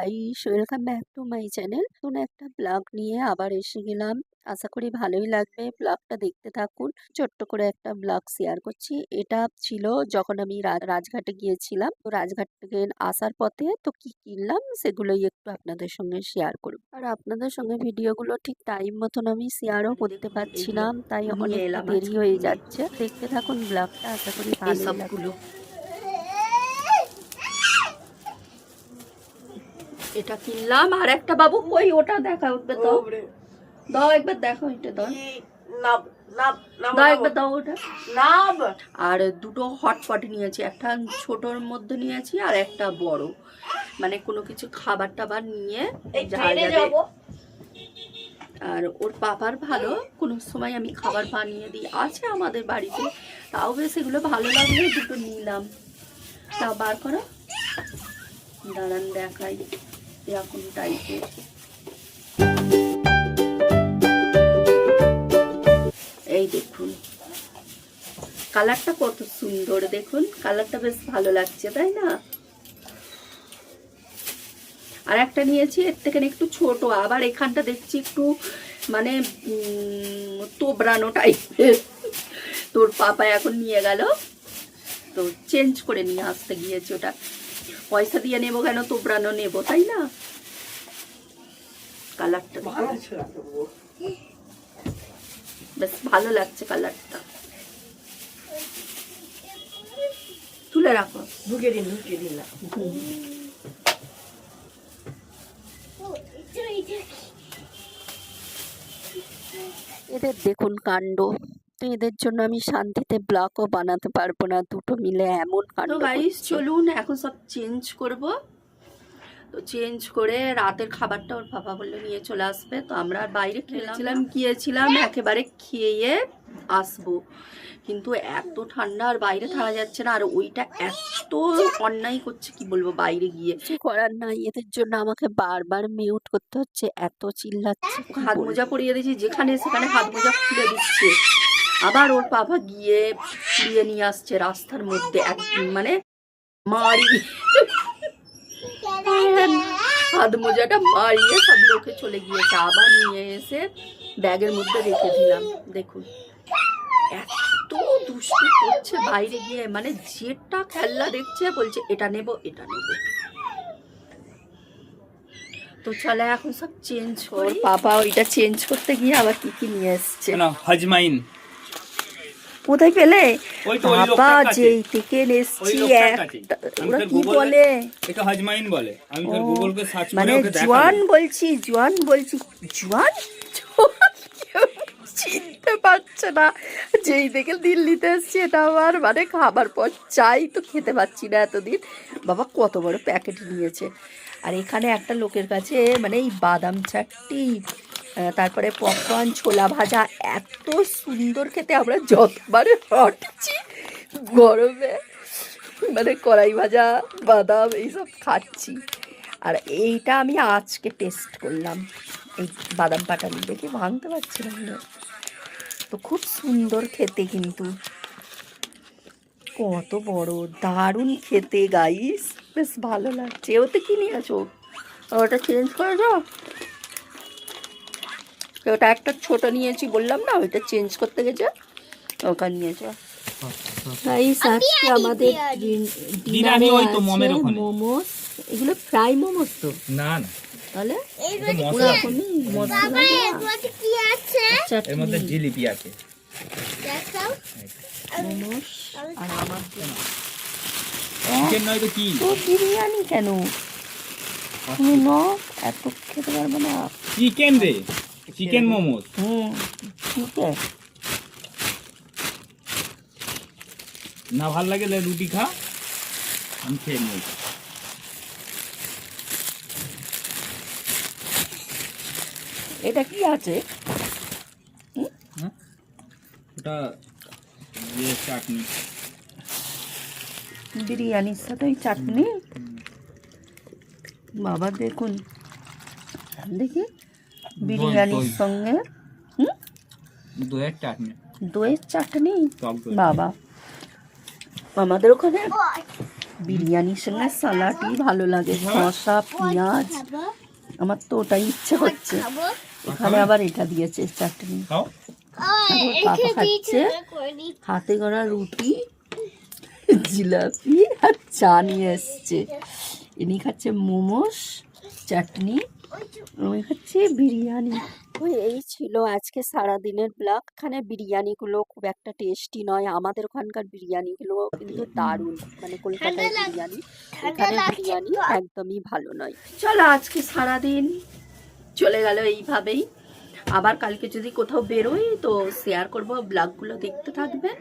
Guys, welcome back to my channel. নতুন একটা blog নিয়ে আবার এসে গেলাম। আশা করি ভালোই লাগবে। ব্লগটা দেখতে থাকুন। ছোট্ট করে একটা ব্লগ শেয়ার করছি। এটা ছিল যখন আমি রাজঘাটে গিয়েছিলাম। তো রাজঘাট থেকে আসার পথে তো কি কিনলাম সেগুলোই একটু আপনাদের সঙ্গে শেয়ার করব। আর আপনাদের সঙ্গে ভিডিওগুলো ঠিক টাইম মতন আমি শেয়ারও করতে পারছিলাম, তাই অনেকটা দেরি হয়ে যাচ্ছে। দেখতে থাকুন ব্লগটা, আশা করি ভালোই লাগবে। এটা কিনলাম। আর একটা বাবু কই, ওটা দেখা উঠবে তো দাও, একবার দেখো, এটা দাও, দাও একবার দাও ওটা। আর দুটো হটপট নিয়েছি, একটা ছোটর মধ্যে নিয়েছি আর একটা বড়, মানে কোনো কিছু খাবার টাবার নিয়ে যাবে। আর ওর পাপার ভালো, কোনো সময় আমি খাবার বানিয়ে দিই, আছে আমাদের বাড়িতে, তাও বেশ এগুলো ভালো লাগলে দুটো নিলাম। তা বার করো, দাঁড়ান দেখাই এরকম টাইপের। এই দেখুন কালারটা কত সুন্দর, দেখুন কালারটা বেশ ভালো লাগছে, তাই না? আর একটা নিয়েছি এর থেকে একটু ছোট, আবার এখানটা দেখছি একটু মানে তোবড়ানো টাইপের। তোর পাপা এখন নিয়ে গেল, তো চেঞ্জ করে নিয়ে আসতে গিয়েছে। ওটা পয়সা দিয়ে নেবো কেন, তোবড়ানো নেবো, তাই না? কালারটা বেশ ভালো লাগছে, কালারটা তুলে রাখো, ঢুকে দিন। এদের দেখুন কাণ্ড। তো এদের জন্য আমি শান্তিতে ব্লগও বানাতে পারবো না, দুটো মিলে এমন কাণ্ড। গাইস চলুন এখন সব চেঞ্জ করব। তো চেঞ্জ করে রাতের খাবারটা ওর বাবা বললে নিয়ে চলে আসবে, তো আমরা বাইরে গিয়েছিলাম একেবারে খেয়ে আসবো, কিন্তু এত ঠান্ডা আর বাইরে থাকা যাচ্ছে না। আর ওইটা এত অন্যায় করছে, কি বলবো, বাইরে গিয়ে কিছু করার নাই। এদের জন্য আমাকে বারবার মিউট করতে হচ্ছে, এত চিল্লাচ্ছে। হাত মোজা পরিয়ে দিয়েছি, যেখানে সেখানে হাত মোজা খুলে দিচ্ছে। আবার ওর বাবা গিয়ে ফিরিয়ে নিয়ে আসছে রাস্তার মধ্যে, মানে মারি হাত মোজাটা মারিয়ে সব লোকে চলে গিয়েছে। আবার নিয়ে এসে ব্যাগের মধ্যে রেখে দিলাম। দেখুন এত দুষ্টু করছে বাইরে গিয়ে, মানে যেটা খেলনা দেখছে বলছে এটা নেব এটা নেব। তো চলে এখন সব চেঞ্জ করি। বাবা ওইটা চেঞ্জ করতে গিয়ে আবার কি কি নিয়ে এসছে, হাজমাইন কোথায় পেলে? বাবা যেই থেকে এসছি ওরা কি বলে, এটা হাজমাইন বলে। আমি তো গুগলকে সার্চ করে মানে ওকে দেখাই। জোয়ান বলছি জোয়ান চিনতে পারছে না। যেই দেখে দিল্লিতে এসছি, এটা আমার মানে খাবার পর চাই, তো খেতে পাচ্ছি না এতদিন। বাবা কত বড় প্যাকেট নিয়েছে। আর এখানে একটা লোকের কাছে মানে এই বাদাম চাটনি, তারপরে পপকর্ন, ছোলা ভাজা এত সুন্দর খেতে। আমরা যতবার হটছি গরমে, মানে কড়াই ভাজা বাদাম এইসব খাচ্ছি। আর এইটা আমি আজকে টেস্ট করলাম, এই বাদাম পাটালি, দেখে ভাঙতে পারছিলাম না। তো খুব সুন্দর খেতে, কিন্তু কত বড়, দারুণ খেতে গাইস, বেশ ভালো লাগছে। ওতে কি নিয়ে আছো, ওটা চেঞ্জ করে দাও। ওটা একটা ছোট নিয়েছি বললাম না, ওইটা চেঞ্জ করতে গেছে, ওখানে নিয়েছে। গাইস আজকে আমাদের ডিনারে আছে মোমোস। এগুলো ফ্রাই মোমোস তো না না, তাহলে এর মধ্যে জিলিপি আছে, মোমোস। আর আমার চিকেন নয় তো কি, তো বিরিয়ানি কেন তুমি ন, এত খেতে পারবো না। চিকেন রে, চিকেন মোমোস। ঠিক আছে, না ভাল লাগে রুটি খা, আমি খেয়ে নিই। এটা কি আছে? ওটা চাটনি, বিরিয়ানির সাথে ওই চাটনি। বাবা দেখুন, দেখি বিরিয়ানির সঙ্গে দইয়ের চাটনি, দইয়ের চাটনি। বাবা আমাদের ওখানে বিরিয়ানির সঙ্গে স্যালাডই ভালো লাগে, শসা পেঁয়াজ, আমার তো ওটাই ইচ্ছে করছে। এখানে আবার এটা দিয়েছে চাটনি। খাও। পাপা খাচ্ছে হাতে গড়া রুটি, জিলাপি আর চা নিয়ে এসছে। ইনি খাচ্ছে মোমোস, চাটনি, আমি খাচ্ছি বিরিয়ানি। ওই এই ছিল আজকে সারাদিনের ব্লগ। এখানে বিরিয়ানিগুলো খুব একটা টেস্টি নয়, আমাদের ওখানকার বিরিয়ানিগুলো কিন্তু দারুণ, মানে কলকাতার বিরিয়ানি। এখানে বিরিয়ানি একদমই ভালো নয়। চলো আজকে সারাদিন চলে গেল এইভাবেই। আবার কালকে যদি কোথাও বেরোই তো শেয়ার করব, ব্লগগুলো দেখতে থাকবেন।